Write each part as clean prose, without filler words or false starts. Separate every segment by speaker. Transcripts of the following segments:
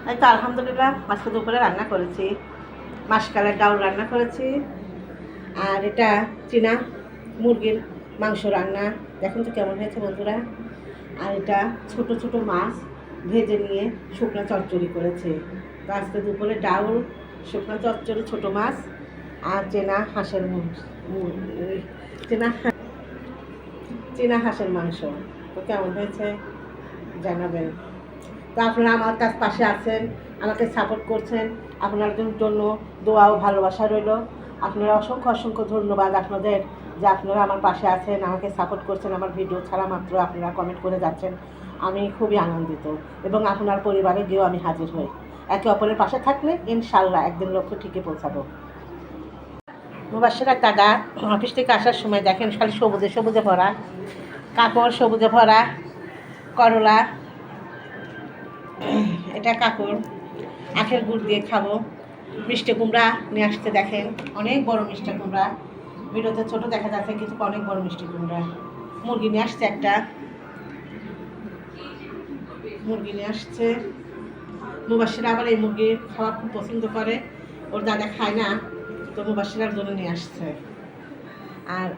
Speaker 1: এই তো আলহামদুলিল্লাহ আজকে দুপুরে রান্না করেছি, মাসকালের ডাউল রান্না করেছি। আর এটা চীনা মুরগির মাংস রান্না, দেখুন তো কেমন হয়েছে বন্ধুরা। আর এটা ছোট ছোট মাছ ভেজে নিয়ে শুকনো চচ্চড়ি করেছে। তো আজকে দুপুরে ডাউল, শুকনো চচ্চড়ি, ছোট মাছ আর চেনা চীনা হাঁসের মাংস। তো কেমন হয়েছে জানাবেন। তো আপনারা আমার পাশে আছেন, আমাকে সাপোর্ট করছেন, আপনাদের জন্য দোয়া ও ভালোবাসা রইল। আপনারা অসংখ্য অসংখ্য ধন্যবাদ আপনাদের, যে আপনারা আমার পাশে আছেন, আমাকে সাপোর্ট করছেন। আমার ভিডিও ছাড়া মাত্র আপনারা কমেন্ট করে যাচ্ছেন, আমি খুবই আনন্দিত। এবং আপনার পরিবারে গিয়েও আমি হাজির হই। একে অপরের পাশে থাকলে ইনশাল্লাহ একদিন লক্ষ্য ঠিকই পৌঁছাবো। মুবাশশিরার দাদা অফিস থেকে আসার সময় দেখেন খালি সবুজে সবুজে ভরা কাপড়, সবুজে ভরা করলা, এটা কাপড় আখের গুড় দিয়ে খাবো। মিষ্টি কুমড়া নিয়ে আসতে দেখেন, অনেক বড় মিষ্টি কুমড়া, ভিডিওতে ছোট দেখা যাচ্ছে কিন্তু অনেক বড় মিষ্টি কুমড়া। মুরগি নিয়ে আসছে একটা, মুরগি নিয়ে আসছে। মুবাশশিরা আবার এই মুরগি খাওয়া খুব পছন্দ করে, ওর দাদা খায় না, তো মুবাশশিরার জন্য নিয়ে আসছে। আর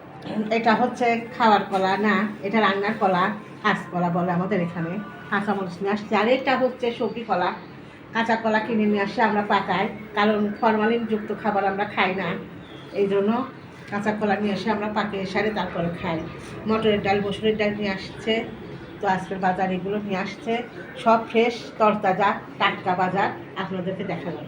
Speaker 1: এটা হচ্ছে খাওয়ার কলা না, এটা রান্নার কলা, কাঁচকলা বলে আমাদের এখানে। কাঁচামরিচ নিয়ে আসছে। আর এটা হচ্ছে সবজি কলা, কাঁচা কলা কিনে নিয়ে আসে আমরা পাকাই, কারণ ফরমালিনযুক্ত খাবার আমরা খাই না, এই জন্য কাঁচা কলা নিয়ে এসে আমরা পাকিয়ে সারে তারপরে খাই। মটরের ডাল, মসুরের ডাল নিয়ে আসছে। তো আজকের বাজার এগুলো নিয়ে আসছে, সব ফ্রেশ তরতাজা টাটকা বাজার আপনাদেরকে দেখালাম।